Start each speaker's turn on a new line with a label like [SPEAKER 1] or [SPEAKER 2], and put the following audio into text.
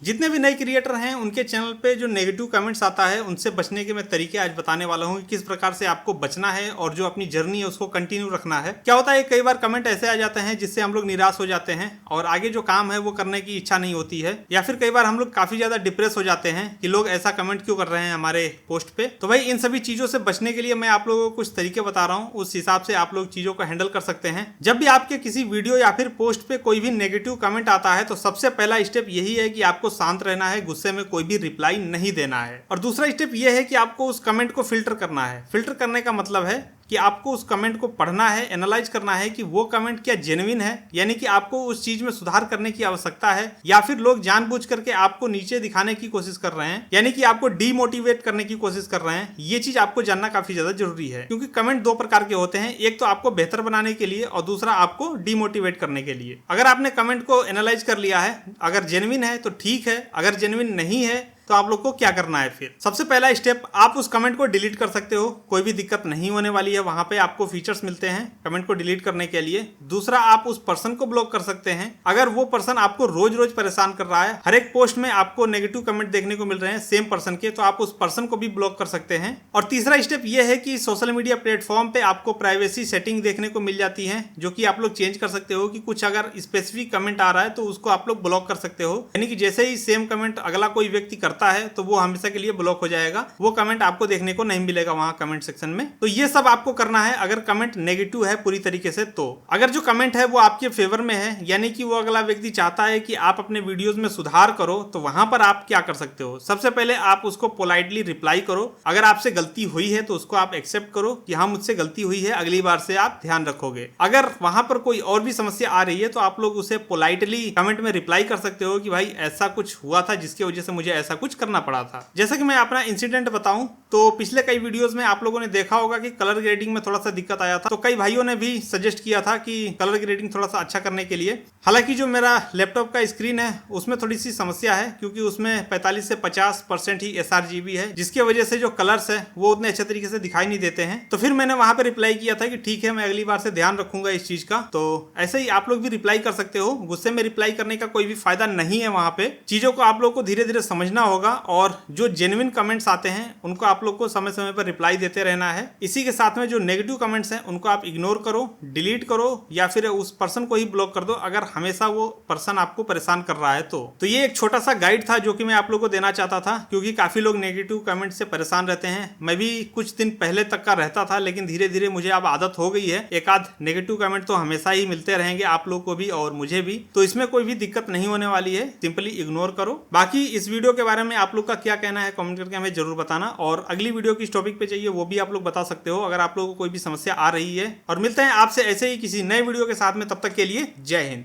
[SPEAKER 1] जितने भी नए क्रिएटर हैं उनके चैनल पे जो नेगेटिव कमेंट्स आता है उनसे बचने के मैं तरीके आज बताने वाला हूँ कि किस प्रकार से आपको बचना है और जो अपनी जर्नी है उसको कंटिन्यू रखना है। क्या होता है कई बार कमेंट ऐसे आ जाते हैं जिससे हम लोग निराश हो जाते हैं और आगे जो काम है वो करने की इच्छा नहीं होती है, या फिर कई बार हम लोग काफी ज्यादा डिप्रेस हो जाते हैं कि लोग ऐसा कमेंट क्यों कर रहे हैं हमारे पोस्ट पे। तो भाई इन सभी चीजों से बचने के लिए मैं आप लोगों को कुछ तरीके बता रहा हूँ, उस हिसाब से आप लोग चीजों को हैंडल कर सकते हैं। जब भी आपके किसी वीडियो या फिर पोस्ट पे कोई भी नेगेटिव कमेंट आता है तो सबसे पहला स्टेप यही है कि आपको शांत रहना है, गुस्से में कोई भी रिप्लाई नहीं देना है। और दूसरा स्टेप यह है कि आपको उस कमेंट को फिल्टर करना है। फिल्टर करने का मतलब है कि आपको उस कमेंट को पढ़ना है, एनालाइज करना है कि वो कमेंट क्या जेन्युइन है, यानी कि आपको उस चीज में सुधार करने की आवश्यकता है, या फिर लोग जानबूझ करके आपको नीचे दिखाने की कोशिश कर रहे हैं, यानी कि आपको डीमोटिवेट करने की कोशिश कर रहे हैं। ये चीज आपको जानना काफी ज्यादा जरूरी है, क्योंकि कमेंट दो प्रकार के होते हैं, एक तो आपको बेहतर बनाने के लिए और दूसरा आपको डीमोटिवेट करने के लिए। अगर आपने कमेंट को एनालाइज कर लिया है, अगर जेन्युइन है तो ठीक है, अगर जेन्युइन नहीं है तो आप लोग को क्या करना है। फिर सबसे पहला स्टेप, आप उस कमेंट को डिलीट कर सकते हो, कोई भी दिक्कत नहीं होने वाली है। वहां पे आपको फीचर्स मिलते हैं कमेंट को डिलीट करने के लिए। दूसरा, आप उस पर्सन को ब्लॉक कर सकते हैं। अगर वो पर्सन आपको रोज रोज परेशान कर रहा है, हर एक पोस्ट में आपको नेगेटिव कमेंट देखने को मिल रहे हैं सेम पर्सन के, तो आप उस पर्सन को भी ब्लॉक कर सकते हैं। और तीसरा स्टेप ये है कि सोशल मीडिया प्लेटफॉर्म पे आपको प्राइवेसी सेटिंग देखने को मिल जाती है, जो कि आप लोग चेंज कर सकते हो कि कुछ अगर स्पेसिफिक कमेंट आ रहा है तो उसको आप लोग ब्लॉक कर सकते हो, यानी कि जैसे ही सेम कमेंट अगला कोई व्यक्ति करता है तो वो हमेशा के लिए ब्लॉक हो जाएगा, वो कमेंट आपको देखने को नहीं मिलेगा वहां कमेंट सेक्शन में। तो ये सब आपको करना है अगर कमेंट नेगेटिव है पूरी तरीके से। तो अगर जो कमेंट है वो आपके फेवर में है, यानी कि वो अगला व्यक्ति चाहता है कि आप अपने वीडियोस में सुधार करो, तो वहां पर आप क्या कर सकते हो। सबसे पहले आप उसको पोलाइटली रिप्लाई करो। अगर आपसे गलती हुई है तो उसको आप एक्सेप्ट करो कि हाँ मुझसे गलती हुई है, अगली बार से आप ध्यान रखोगे। अगर वहां पर कोई और भी समस्या आ रही है तो आप लोग उसे पोलाइटली कमेंट में रिप्लाई कर सकते हो कि भाई ऐसा कुछ हुआ था जिसकी वजह से मुझे ऐसा कुछ करना पड़ा था। जैसे कि मैं अपना इंसिडेंट बताऊं तो पिछले कई वीडियोस में आप लोगों ने देखा होगा कि कलर ग्रेडिंग में थोड़ा सा दिक्कत आया था, तो कई भाइयों ने भी सजेस्ट किया था कि कलर ग्रेडिंग थोड़ा सा अच्छा करने के लिए। हालांकि जो मेरा लैपटॉप का स्क्रीन है उसमें थोड़ी सी समस्या है, क्योंकि उसमें 45 से 50% ही sRGB है, जिसकी वजह से जो कलर्स है वो उतने अच्छे तरीके से दिखाई नहीं देते हैं। तो फिर मैंने वहां पर रिप्लाई किया था कि ठीक है, मैं अगली बार से ध्यान रखूंगा इस चीज का। तो ऐसे ही आप लोग भी रिप्लाई कर सकते हो। गुस्से में रिप्लाई करने का कोई भी फायदा नहीं है। वहां पे चीजों को आप लोग को धीरे धीरे समझना होगा और जो जेन्युइन कमेंट्स आते हैं उनको आप लोग को समय समय पर रिप्लाई देते रहना है। इसी के साथ में जो नेगेटिव कमेंट्स हैं उनको आप इग्नोर करो, डिलीट करो, या फिर उस पर्सन को ही ब्लॉक कर दो अगर हमेशा वो पर्सन आपको परेशान कर रहा है। तो ये एक छोटा सा गाइड था जो कि मैं आप लोग को देना चाहता था, क्योंकि काफी लोग नेगेटिव कमेंट से परेशान रहते हैं। मैं भी कुछ दिन पहले तक का रहता था, लेकिन धीरे धीरे मुझे अब आदत हो गई है। एक आध नेगेटिव कमेंट तो हमेशा ही मिलते रहेंगे आप लोग को भी और मुझे भी, तो इसमें कोई भी दिक्कत नहीं होने वाली है। सिंपली इग्नोर करो। बाकी इस वीडियो के बारे में आप लोग का क्या कहना है कमेंट करके हमें जरूर बताना, और अगली वीडियो किस टॉपिक पे चाहिए वो भी आप लोग बता सकते हो अगर आप लोगों को कोई भी समस्या आ रही है। और मिलते हैं आपसे ऐसे ही किसी नए वीडियो के साथ में, तब तक के लिए जय हिंद।